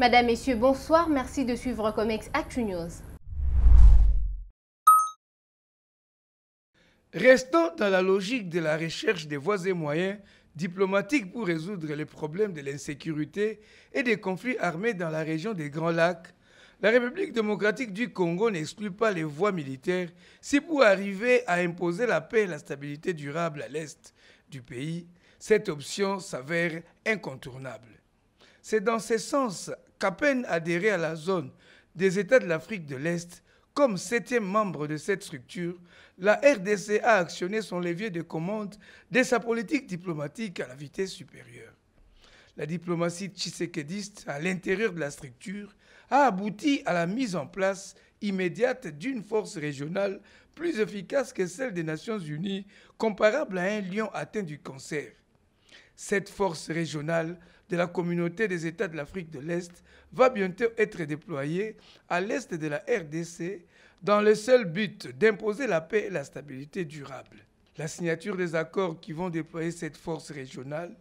Madame, Messieurs, bonsoir. Merci de suivre Comex Actu News. Restons dans la logique de la recherche des voies et moyens diplomatiques pour résoudre les problèmes de l'insécurité et des conflits armés dans la région des Grands Lacs. La République démocratique du Congo n'exclut pas les voies militaires si pour arriver à imposer la paix et la stabilité durable à l'est du pays, cette option s'avère incontournable. C'est dans ce sens qu'à peine adhéré à la zone des États de l'Afrique de l'Est, comme 7e membre de cette structure, la RDC a actionné son levier de commande de sa politique diplomatique à la vitesse supérieure. La diplomatie tshisekédiste à l'intérieur de la structure a abouti à la mise en place immédiate d'une force régionale plus efficace que celle des Nations Unies, comparable à un lion atteint du cancer. Cette force régionale de la communauté des États de l'Afrique de l'Est va bientôt être déployée à l'est de la RDC dans le seul but d'imposer la paix et la stabilité durable. La signature des accords qui vont déployer cette force régionale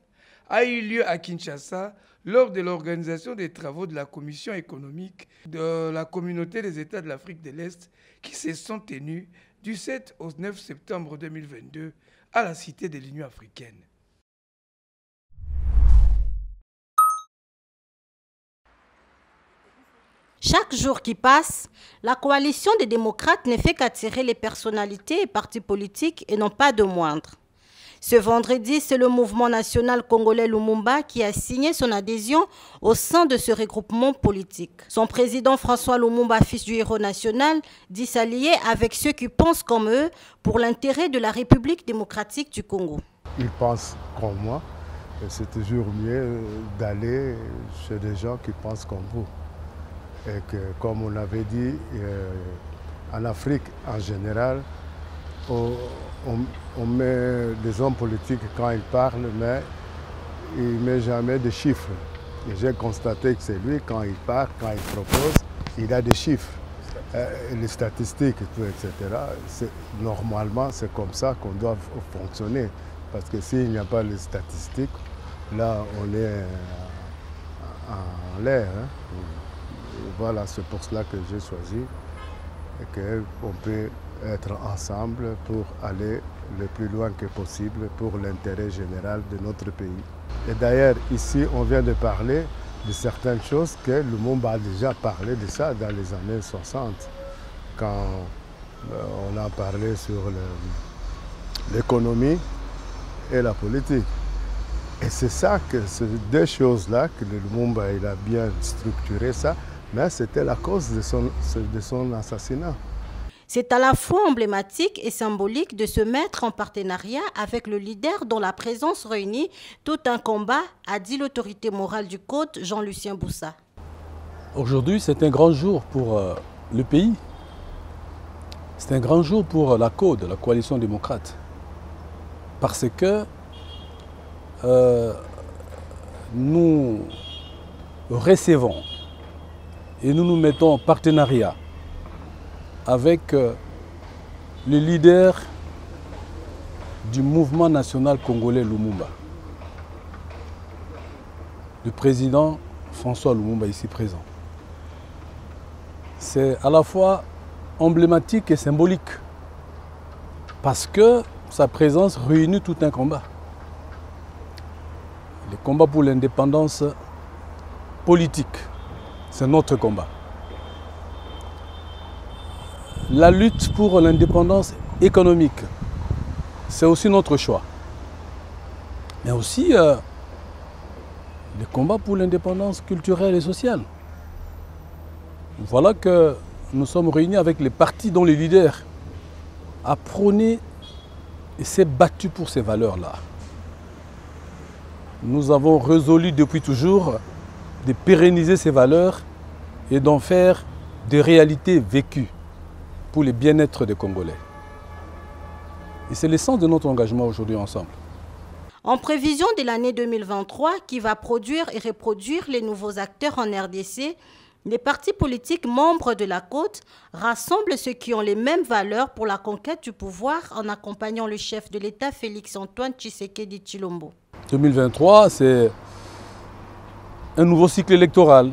a eu lieu à Kinshasa lors de l'organisation des travaux de la Commission économique de la communauté des États de l'Afrique de l'Est qui se sont tenus du 7 au 9 septembre 2022 à la Cité de l'Union africaine. Chaque jour qui passe, la coalition des démocrates ne fait qu'attirer les personnalités et partis politiques et non pas de moindres. Ce vendredi, c'est le mouvement national congolais Lumumba qui a signé son adhésion au sein de ce regroupement politique. Son président François Lumumba, fils du héros national, dit s'allier avec ceux qui pensent comme eux pour l'intérêt de la République démocratique du Congo. Ils pensent comme moi et c'est toujours mieux d'aller chez des gens qui pensent comme vous. Et que, comme on avait dit, en Afrique en général, on met des hommes politiques quand ils parlent, mais il ne met jamais de chiffres. Et j'ai constaté que c'est lui, quand il parle, quand il propose, il a des chiffres. Les statistiques, tout, etc. Normalement, c'est comme ça qu'on doit fonctionner. Parce que s'il n'y a pas les statistiques, là, on est en l'air. Hein. Voilà, c'est pour cela que j'ai choisi et qu'on peut être ensemble pour aller le plus loin que possible pour l'intérêt général de notre pays. Et d'ailleurs, ici, on vient de parler de certaines choses que Lumumba a déjà parlé de ça dans les années 60, quand on a parlé sur l'économie et la politique. Et c'est ça, ces deux choses-là que Lumumba il a bien structuré ça, mais c'était la cause de son assassinat. C'est à la fois emblématique et symbolique de se mettre en partenariat avec le leader dont la présence réunit tout un combat, a dit l'autorité morale du Code, Jean-Lucien Boussa. Aujourd'hui, c'est un grand jour pour le pays. C'est un grand jour pour la Code, la coalition démocrate. Parce que nous recevons et nous nous mettons en partenariat avec le leader du mouvement national congolais Lumumba, le président François Lumumba ici présent. C'est à la fois emblématique et symbolique parce que sa présence réunit tout un combat. Le combat pour l'indépendance politique, c'est notre combat. La lutte pour l'indépendance économique, c'est aussi notre choix. Mais aussi le combat pour l'indépendance culturelle et sociale. Voilà que nous sommes réunis avec les partis dont les leaders a prôné et s'est battu pour ces valeurs-là. Nous avons résolu depuis toujours de pérenniser ces valeurs et d'en faire des réalités vécues pour le bien-être des Congolais. Et c'est l'essence de notre engagement aujourd'hui ensemble. En prévision de l'année 2023 qui va produire et reproduire les nouveaux acteurs en RDC, les partis politiques membres de la Côte rassemblent ceux qui ont les mêmes valeurs pour la conquête du pouvoir en accompagnant le chef de l'État Félix-Antoine Tshisekedi Tshilombo. 2023, c'est un nouveau cycle électoral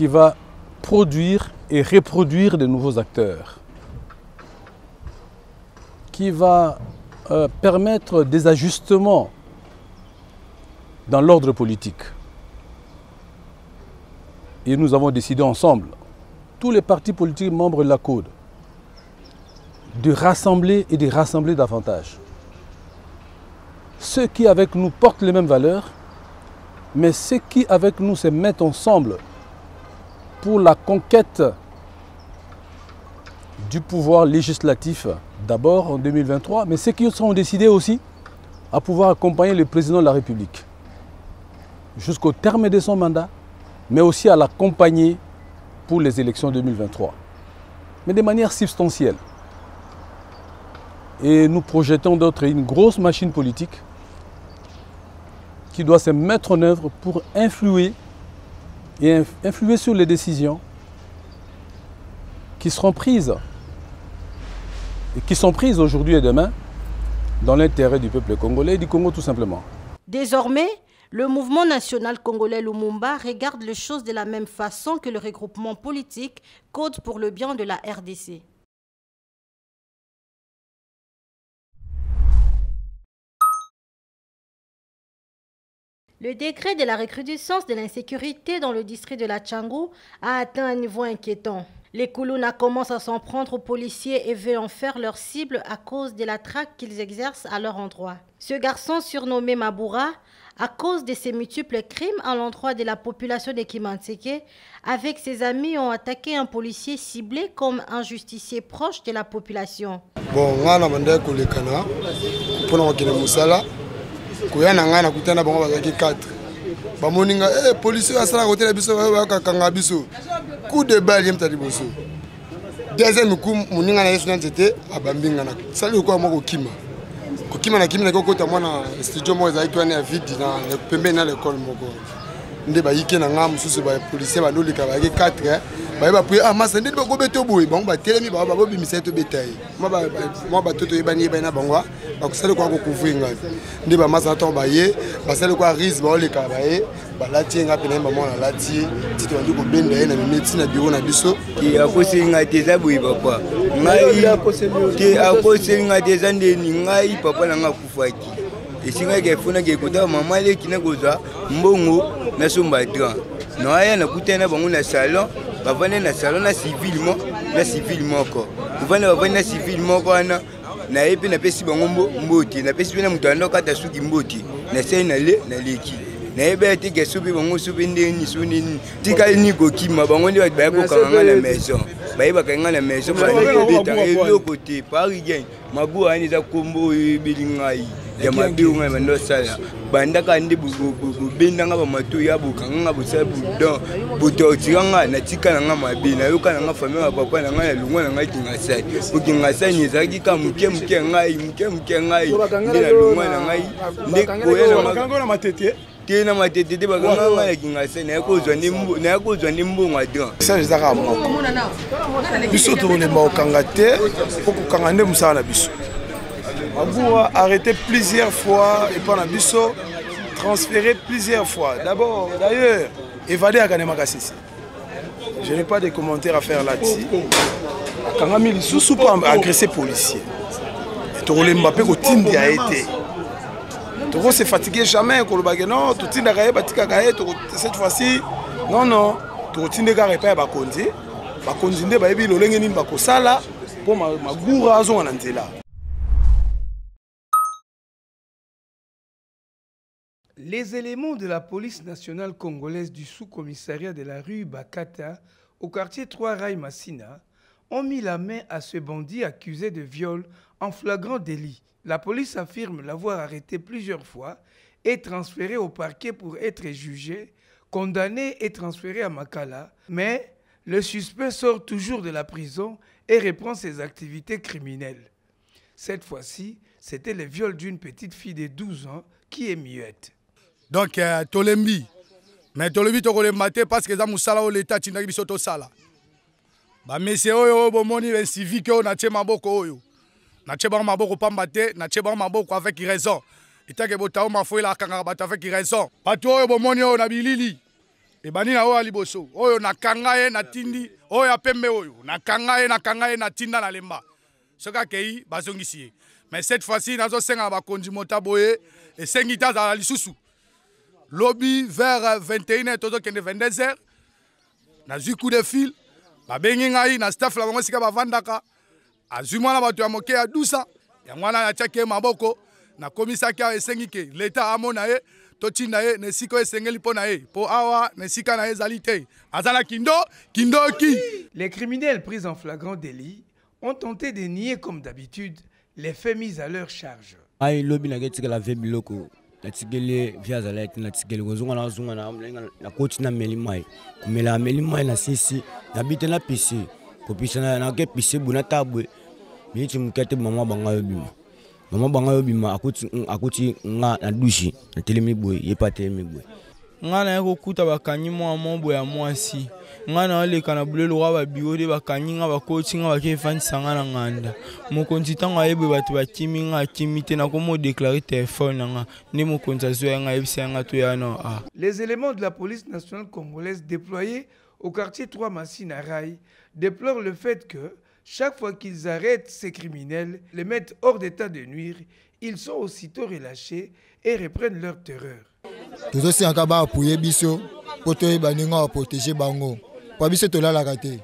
qui va produire et reproduire de nouveaux acteurs, qui va permettre des ajustements dans l'ordre politique. Et nous avons décidé ensemble, tous les partis politiques membres de la CODE, de rassembler et de rassembler davantage. Ceux qui avec nous portent les mêmes valeurs, mais ceux qui avec nous se mettent ensemble pour la conquête du pouvoir législatif d'abord en 2023, mais ceux qui seront décidés aussi à pouvoir accompagner le président de la République jusqu'au terme de son mandat, mais aussi à l'accompagner pour les élections 2023, mais de manière substantielle. Et nous projetons d'autres une grosse machine politique qui doit se mettre en œuvre pour influer sur les décisions qui seront prises et qui sont prises aujourd'hui et demain dans l'intérêt du peuple congolais et du Congo tout simplement. Désormais, le mouvement national congolais Lumumba regarde les choses de la même façon que le regroupement politique Code pour le bien de la RDC. Le degré de la recrudescence de l'insécurité dans le district de la Tchangou a atteint un niveau inquiétant. Les Koulouna commencent à s'en prendre aux policiers et veulent en faire leur cible à cause de la traque qu'ils exercent à leur endroit. Ce garçon surnommé Maboura, à cause de ses multiples crimes à l'endroit de la population de Kimanseke, avec ses amis ont attaqué un policier ciblé comme un justicier proche de la population. Bon, kuyana ngana kutana bango bazaki 4 bamoninga policier asala côté la biso bakanga biso coup de balle yemta liboso deuxième coup moninga na yesu nzete abambinga na sali ko moko kima na kimi na kokota mwana studio mo ezali twana ya vide na pembe na l'école moko nde bayike na nga mususu ba policier bandolika ba 4 ba ba puis masa nde bako beto boy bango ba telemi ba bimisa to betaye mo ba toto yebani na bango bakusali kwa kokuvringa nde ba masa to ba ye basali kwa rise ba oleka ba ye ba lati nga pena ba mona lati tito bandi ko benda ye na médecine na bureau na biso ki akosenga teza boy papa ngai ki akosenga teza ndeni ngai papa na nga kufaki esinga ke funa ke kota mama le kina koza mbongo na somba dra no aya na kutena bango na salon bavane na salon na civil moko bavane na civil moko ana na epe na pesi bango mboti na pesi na mutando kata suki mboti na sai na leki na ebe te ke supi bango supi ndeni sunini tika ni kokima bango ndi ba ko kanga na maison ba kanga na maison ba beta eloko te pari gain mabu ani za kombo bilingai ya mabiu ngai mando sala banda kandi benda nga ba matu ya bukanga busala budon buto tiranga na tika nga mabi na yoka nga famille ba papa na nga lungo na nga kingasai bukingasai ni zaki ka muke ngai ndina lungo na ngai ndeko ya na kango na matete tena matete de baganga nga kingasai na yakozwa nimbo ngadran ça zaka moko biso to le mokanga te okukanga nde musala na biso Abou a arrêté plusieurs fois et pendant Bisso transféré plusieurs fois. D'abord, d'ailleurs, évadé à Kanemakasisi. Je n'ai pas de commentaires à faire là-dessus. Quand on a mis sous pas agressé policier. Toro le Mbappé ko tindi a été. Toro s'est fatigué jamais ko le bagé non, tout tindi a batika gaé cette fois-ci. Non, Toro tindi ga repa ba konzi. Ba konzi nde ba yebi lolenge nini ba ko sala pour magura azo na nzela. Les éléments de la police nationale congolaise du sous-commissariat de la rue Bakata, au quartier 3 Rail Massina, ont mis la main à ce bandit accusé de viol en flagrant délit. La police affirme l'avoir arrêté plusieurs fois et transféré au parquet pour être jugé, condamné et transféré à Makala. Mais le suspect sort toujours de la prison et reprend ses activités criminelles. Cette fois-ci, c'était le viol d'une petite fille de 12 ans qui est muette. Donc, Tolembi. Mais Tolembi, tu as maté parce que l'État l'État a dit que sala. Mais c'est eux qui ont civique, qui ont été maboko. Na cheba maboko pambate, na cheba maboko avec raison. Et tant que botao mafoué la kangabata avec raison. Pas toi bomoni na bilili. Et banina oyo aliboso oyo nakanga ye na tindi oyo apembe oyo nakanga ye na tinda na lemba soka kei bazongisi ye. Mais cette fois-ci nazo senga ba konji mota boye et sengita za lisusu lobby vers 21h toto kende 22h na zu coup de fil ba bengi ngai na staff la bango sika ba vandaka azuma na bato ya moke ya dusa ya mwana na chake maboko na komisaki a esengi ke l'État amona ye totinda ye nesiko esengeli pona ye po awa nesika na ezali te azala kindoki. Les criminels pris en flagrant délit ont tenté de nier comme d'habitude les faits mis à leur charge. Ai lobi na getika la ve biloko na tigele via za light na tigele gozunga na koti na melimai kumela melimai na sisi na bite na pisi kopisa na ke pisi buna tabwe bichi mukete mama banga yobima akuti nga na dushi na telemi boy yepate migwe ngana yako kuta bakanyi mwa mombo ya mwasi ngana wale kana bulelo wa babiode bakanyi nga bakoti nga bakefani sangana nganda mokonzi tanga yebwe batu bakimi nga kimite na komo déclarer téléphone nga ne mokonzi zo nga yebisa nga to ya no a. Les éléments de la police nationale congolaise déployés au quartier 3 Massina Rai déplorent le fait que chaque fois qu'ils arrêtent ces criminels, les mettent hors d'état de nuire, ils sont aussitôt relâchés et reprennent leur terreur. Nous aussi en cas appuyer biso pour te baninga protéger bango. Pour biso to la karaté.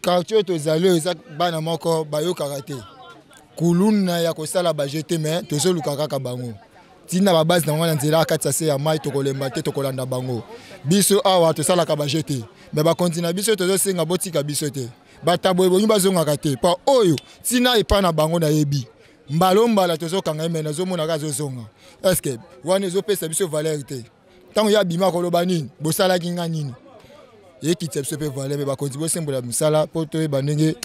Quartier to zalo ezak bana moko bayo karaté. Kuluna ya ko sala ba jeté mais to so lukaka ka bango. Tina ba base na ngwana nzela akatsa se ya mai to kolemba te to kolanda bango. Biso awa to sala ka ba jeté. Mais ba continue biso to senga botika biso te. Batabo bonyi bazonga te pa oyo tina epa na bango na yebi mbalomba la tozo kanga mena zo mona gazo zonga est-ce que wane zo pesa biso valeur te tango ya bima ko lobani bosala kinga nini e kitse pe valeur me ba konzi bo sembola misala poto e banenge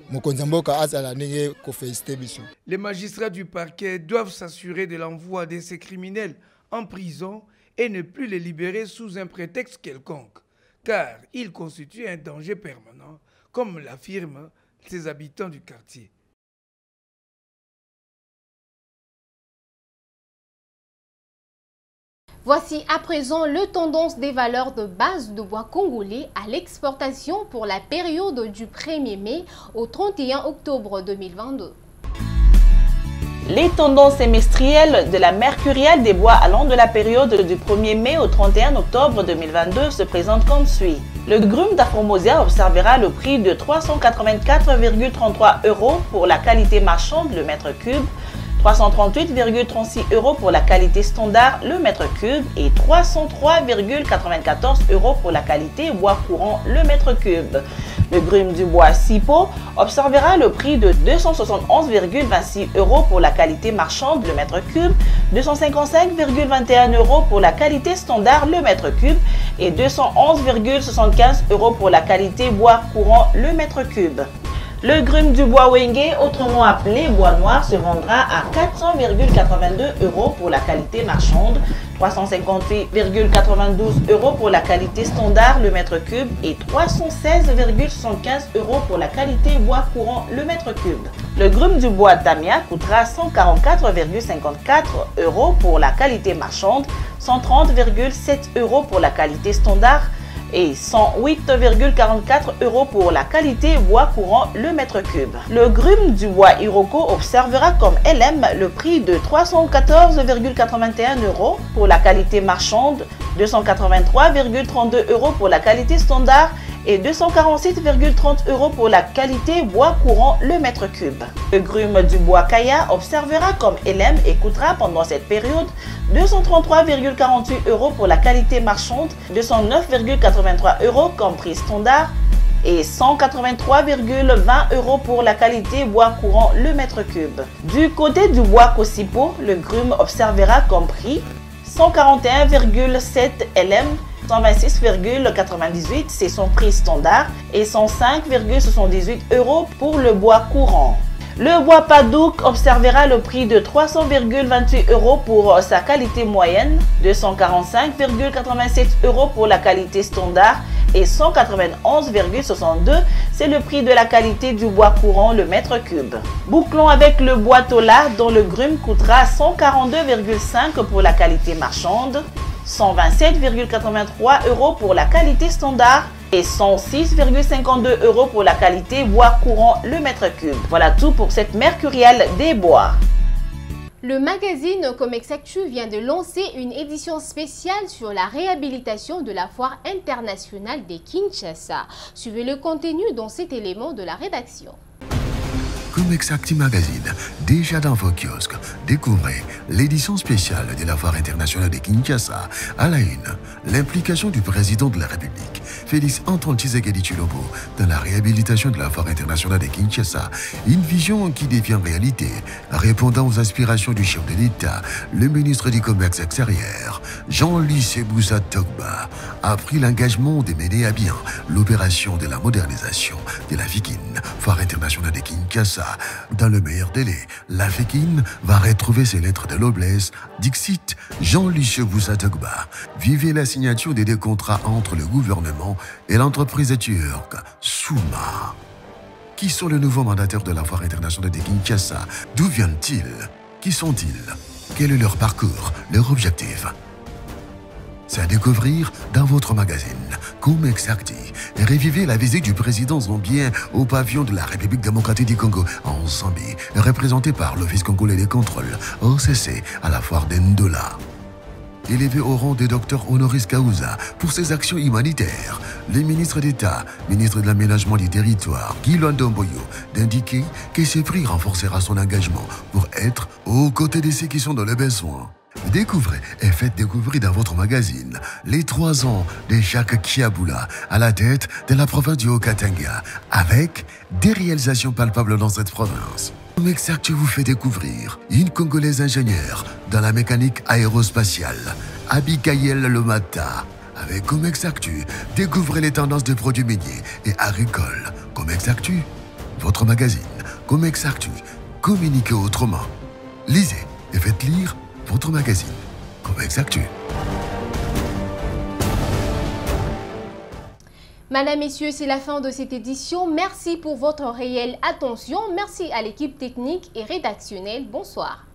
mokonzi mboka azala nenge ko féliciter biso. Les magistrats du parquet doivent s'assurer de l'envoi de ces criminels en prison et ne plus les libérer sous un prétexte quelconque, car ils constituent un danger permanent, comme l'affirment ces habitants du quartier. Voici à présent le tendance des valeurs de base de bois congolais à l'exportation pour la période du 1er mai au 31 octobre 2022. Les tendances semestrielles de la mercuriale des bois allant de la période du 1er mai au 31 octobre 2022 se présentent comme suit. Le grume d'Afromosia observera le prix de 384,33 € pour la qualité marchande le mètre cube, 338,36 € pour la qualité standard le mètre cube et 303,94 € pour la qualité bois courant le mètre cube. Le grume du bois Sipo observera le prix de 271,26 € pour la qualité marchande le mètre cube, 255,21 € pour la qualité standard le mètre cube et 211,75 € pour la qualité bois courant le mètre cube. Le grume du bois Wenge, autrement appelé bois noir, se vendra à 400,82 € pour la qualité marchande, 358,92 € pour la qualité standard le mètre cube et 316,75 € pour la qualité bois courant le mètre cube. Le grume du bois Tamia coûtera 144,54 € pour la qualité marchande, 130,7 € pour la qualité standard et 108,44 € pour la qualité bois courant le mètre cube. Le grume du bois Iroko observera comme LM le prix de 314,81 € pour la qualité marchande, 283,32 € pour la qualité standard et 247,30 € pour la qualité bois courant le mètre cube. Le grume du bois Kaya observera comme LM et coûtera pendant cette période 233,48 € pour la qualité marchande, 209,83 € comme prix standard et 183,20 € pour la qualité bois courant le mètre cube. Du côté du bois Kosipo, le grume observera comme prix 141,7 LM, 126,98 c'est son prix standard et 105,78 € pour le bois courant. Le bois Padouk observera le prix de 300,28 € pour sa qualité moyenne, 245,87 € pour la qualité standard et 191,62 c'est le prix de la qualité du bois courant le mètre cube. Bouclons avec le bois Tola dont le grume coûtera 142,5 € pour la qualité marchande, 127,83 € pour la qualité standard et 106,52 € pour la qualité bois courant le mètre cube. Voilà tout pour cette mercuriale des bois. Le magazine Comex Actu vient de lancer une édition spéciale sur la réhabilitation de la foire internationale de Kinshasa. Suivez le contenu dans cet élément de la rédaction. Comex Actu Magazine, déjà dans vos kiosques, découvrez l'édition spéciale de la foire internationale de Kinshasa. À la une, l'implication du président de la République, Félix Antoine Tshisekedi Tshilombo, dans la réhabilitation de la foire internationale de Kinshasa. Une vision qui devient réalité, répondant aux aspirations du chef de l'État, le ministre du Commerce extérieur, Jean-Louis Sebouza Togba, a pris l'engagement de mener à bien l'opération de la modernisation de la FIKIN, foire internationale de Kinshasa. Dans le meilleur délai, la FIKIN va retrouver ses lettres de noblesse. Dixit, Jean-Louis Sebouza Togba. Vivez la signature des deux contrats entre le gouvernement et l'entreprise turque Souma. Qui sont les nouveaux mandataires de la foire internationale de Kinshasa? D'où viennent-ils? Qui sont-ils? Quel est leur parcours, leur objectif? C'est à découvrir dans votre magazine Comex Actu. Et revivez la visite du président zambien au pavillon de la République démocratique du Congo en Zambie, représenté par l'Office congolais des contrôles, OCC, à la foire d'Ndola. Élevé au rang de docteur honoris causa pour ses actions humanitaires, le ministre d'État, ministre de l'Aménagement du Territoire, Guy Londomboyo, d'indiquer que ce prix renforcera son engagement pour être aux côtés de ceux qui sont dans le besoin. Découvrez et faites découvrir dans votre magazine les 3 ans de Jacques Kiaboula à la tête de la province du Haut-Katanga, avec des réalisations palpables dans cette province. Comex Actu vous fait découvrir une Congolaise ingénieure dans la mécanique aérospatiale, Abigail Lomata. Avec Comex Actu, découvrez les tendances des produits miniers et agricoles. Comex Actu, votre magazine. Comex Actu, communiquez autrement. Lisez et faites lire votre magazine, Comex Actu. Madame, Messieurs, c'est la fin de cette édition. Merci pour votre réelle attention. Merci à l'équipe technique et rédactionnelle. Bonsoir.